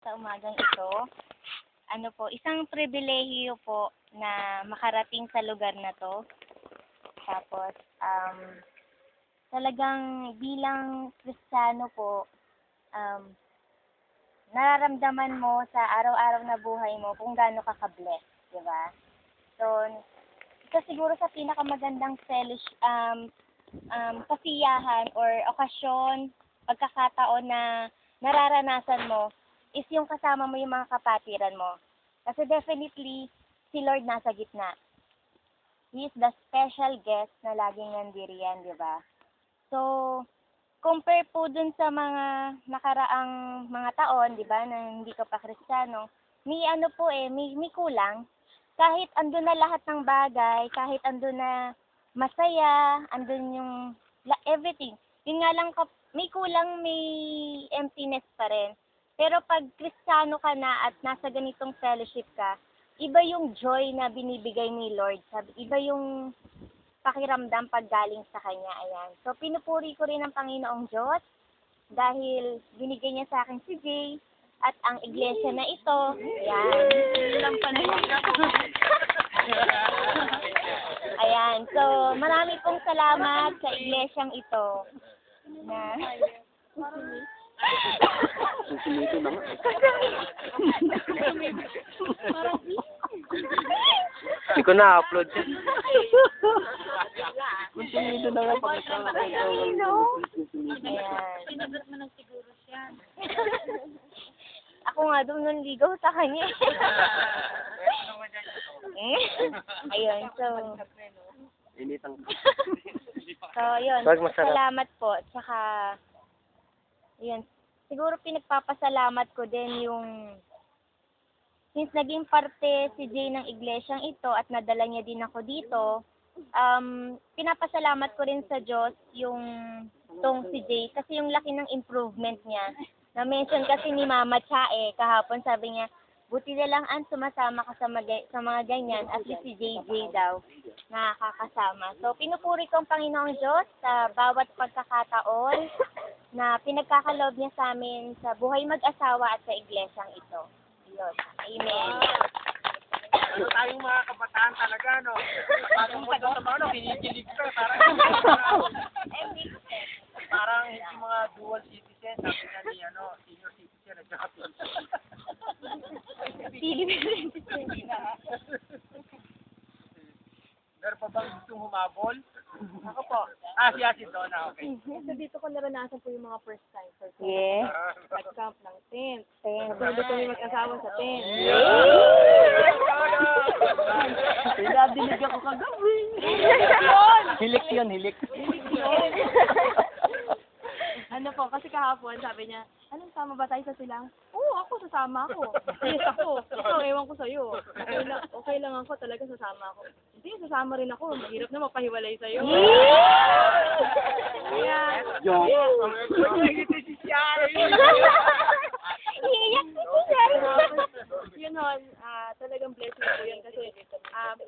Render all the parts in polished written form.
sa umagang ito. Ano po, isang pribilehiyo po na makarating sa lugar na to. Tapos, talagang bilang Kristiyano po, nararamdaman mo sa araw-araw na buhay mo kung gaano ka ka-bless, di ba? So, ito siguro sa pinakamagandang kasiyahan or okasyon, pagkakataon na nararanasan mo is yung kasama mo yung mga kapatiran mo. Kasi definitely, si Lord nasa gitna. He is the special guest na laging nandiriyan, di ba? So, compare po dun sa mga nakaraang mga taon, di ba, na hindi ka pa Kristiyano, may kulang. Kahit andun na lahat ng bagay, kahit andun na masaya, andun yung everything. Yun nga lang, may kulang, may emptiness pa rin. Pero pag Kristiyano ka na at nasa ganitong fellowship ka, iba yung joy na binibigay ni Lord. Iba yung pakiramdam pag galing sa Kanya. Ayan. So, pinupuri ko rin ang Panginoong Diyos dahil binigay niya sa akin si Jay at ang iglesia na ito. Ayan. Ayan. So, marami pong salamat sa iglesyang ito. Na Susunito na nga. Hindi ko na-upload yun. Susunito na nga Ayan. Sinagot mo na siguro siya. Ako nga doon nung ligaw sa kanya. Ayun, so Initang. yun. Salamat po. Tsaka, yun. Siguro pinagpapasalamat ko din yung since naging parte si Jay ng iglesyang ito at nadala niya din ako dito, pinapasalamat ko rin sa Diyos yung tong si Jay kasi yung laki ng improvement niya. Na-mention kasi ni Mama Chae kahapon, sabi niya, buti na lang sumasama ka sa mga ganyan at least si JJ daw nakakasama. So, pinupuri ko ang Panginoong Diyos sa bawat pagkakataon na pinagkakaloob niya sa amin sa buhay mag-asawa at sa iglesyang ito. Yun. Amen. Ano tayong mga kabataan talaga, no? Bagong sagot sa mga, kinikilig ka, parang hindi mga dual citizen, sabi na ni, senior citizen at saka Meron pa bang gustong humabol? Ako po. Si Asin Donna, okay. So dito ko naranasan po yung mga first time. Yeah. Nag-camp ng tent. Tent. Pwede kami mag-asawa sa tent. Pinadinig ako kagabi. Hilik yun, hilik. Ano po, kasi kahapon sabi niya, anong sama ba tayo sa silang? Oo, ako sasama ako. Yes ako. Ikaw, ewan ko sa'yo. Okay lang ako, talaga sasama ako. Hindi, sasama rin ako. Mahirap na mapahiwalay sa'yo. Kaya, yun hon, talagang blessing po yun kasi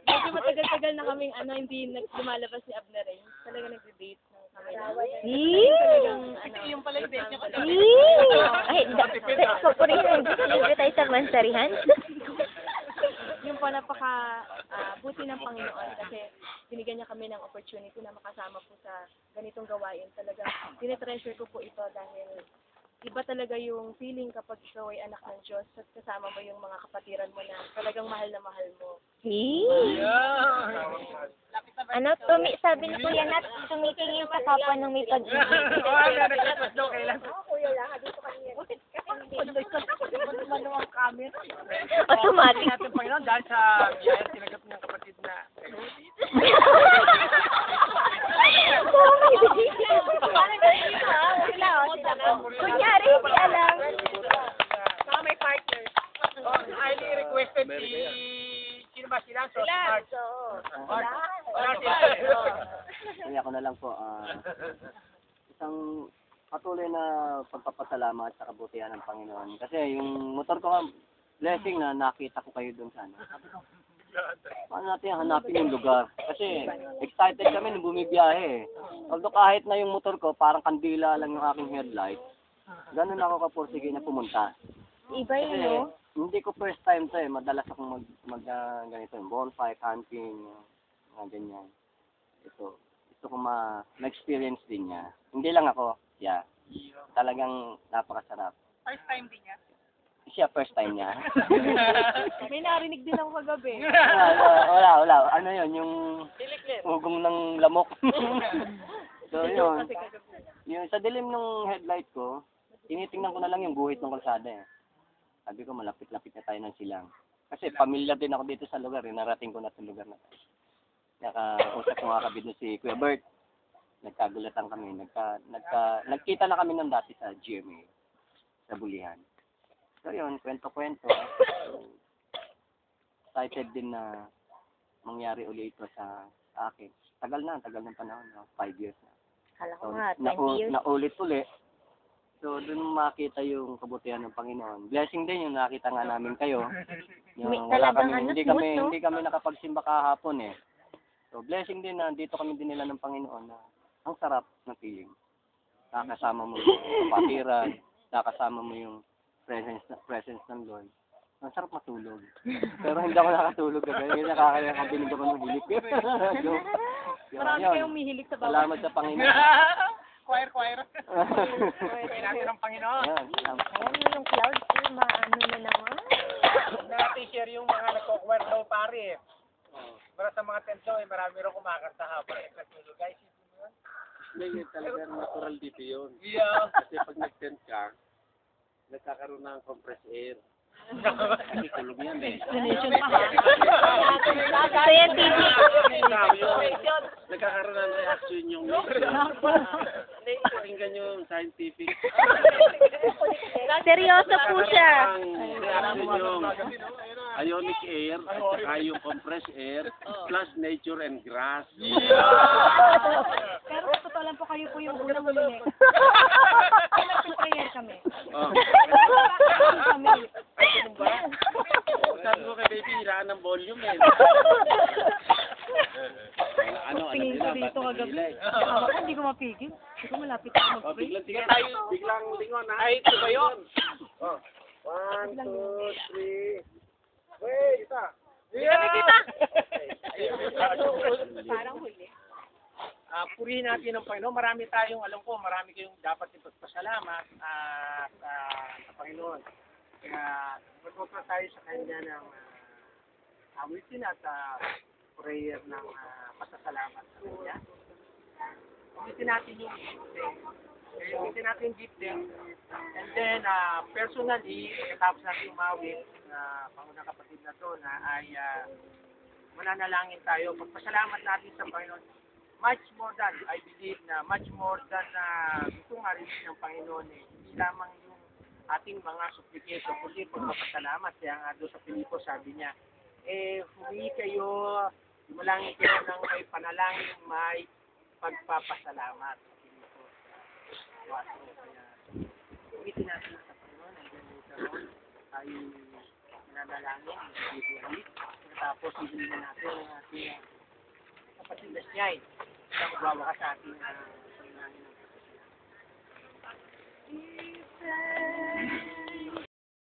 medyo matagal-tagal na kaming hindi lumalabas ni Abner eh. Talaga nag-date na kami. Talagang Yung pala yung date niya kasi. Ay, papurihin. Libre tayo sa mansarihan. yung po buti ng Panginoon kasi binigyan niya kami ng opportunity na makasama po sa ganitong gawain. Talaga, tinetreasure ko po ito dahil iba talaga yung feeling kapag ikaw ay anak ng Diyos at kasama mo yung mga kapatiran mo na talagang mahal na mahal mo. Sabi ni Kuya Nat, tumitingin sa kapwa nung may pag-ibig. Automatic. Natin Panginoon dahil sa biyaya tinagat ng kapatid na. Kunyari, hindi alam. Saka may partner. Highly requested sino ba sila? Kaya ako na lang po, isang patuloy na pagpapasalamat sa kabutihan ng Panginoon. Kasi yung motor ko nga, blessing na nakita ko kayo doon sana. Paano natin hanapin yung lugar? Kasi excited kami nung bumibiyahe. Although kahit na yung motor ko, parang kandila lang yung aking headlight, ganun ako kapursige na pumunta. Iba yun, no? Hindi ko first time to eh. Madalas akong ganito, yung bonfire, camping, mga ganyan. Ito ko ma-experience din niya. Hindi lang ako, siya. Talagang napakasarap. First time din niya. Siya, first time niya. May narinig din ako kagabi. Wala. Ano yun, yung ugong ng lamok. So, yun. Kasi kagabi. Yung sa dilim ng headlight ko, tinitingnan ko na lang yung guhit ng kalsada eh. Sabi ko, malapit-lapit na tayo ng silang. Kasi pamilya din ako dito sa lugar eh. Narating ko na itong lugar na tayo. Nakausap ko nga kami doon si Kuya Bert. Nagkagulatan kami. Nagkita na kami ng dati sa GMA. Sa Bulihan. So yun, kwento-kwento. Excited din na mangyari uli ito sa akin. Tagal ng panahon. 5 years na. Kala ko So, nga, 20 years. naulit-uli. So, doon makita yung kabutihan ng Panginoon. Blessing din yung nakita nga namin kayo. Yung Talagang ano, hindi smooth, no? kami nakapagsimba kahapon eh. So, blessing din na dito kami dinila ng Panginoon na ang sarap ng feeling. Nakasama mo yung kapatiran, nakasama mo yung presence ng Lord. Ang sarap matulog. Pero hindi ako nakatulog kagabi. Nakakabilig ako ng hilik. Marami kayong mihilig sa bawat. Salamat sa Panginoon. Choir. Pagkain natin ng Panginoon. Yan, salamat. Ayan, yung clouds, maano na naman. Natin share yung mga nagko-choir daw pare eh. Para sa mga tent daw eh, marami rin kumakanta habang nagkatulog. Guys, Hindi, talaga natural dito yun. yeah. Kasi pag nag-tent ka, nagkakaroon ng compressed air. Kasi tulog yan eh. Explanation pa ha. Scientific. Sabi yun, nagkakaroon ng reaction yung pakinggan yung scientific. Seryoso po siya. Ang reaction yung ionic air, saka yung compressed air, plus nature and grass. Pero sa totoo lang po kayo po yung unang huminig. Nag-prayer kami. Oh. Kami. Sabi ko kay baby, hilaan ng volume eh. Ano, alam Tingin ko nila, dito ba't kagabi. nahihila eh? Ako, hindi ko mapigil. Hindi ko malapit ako Oh, mag-pray. biglang lingon ha. Ay, ito ba yun? Oh. 1, 2, 3. Wait, isa. Yeah! Parang huli. Purihin natin ang Panginoon. Marami tayong, alam ko, marami kayong dapat ipagpasalamat sa Panginoon. Kaya magpunta tayo sa Kanya ng awitin at prayer ng pasasalamat sa Kanya. Ulitin natin yung gifting. Ulitin natin yung gifting. And then, personally, katapos natin umawit na pangunang kapatid na to na ay mananalangin tayo. Pagpasalamat natin sa Panginoon. Much more than, I believe na much more than gusto nga rin ng Panginoon eh. Hindi lamang yung ating mga supplication, kundi pagpapasalamat. Kaya nga doon sa Pilipos sabi niya, humingi kayo, malangin kayo ng may panalangin, may pagpapasalamat sa Pilipos. Kaya, umitin natin sa Panginoon, and then later on, tayo mananalangin, individually. Tapos, ibigin natin ang ating kapatid na siya na magwawakas sa ating panalangin ng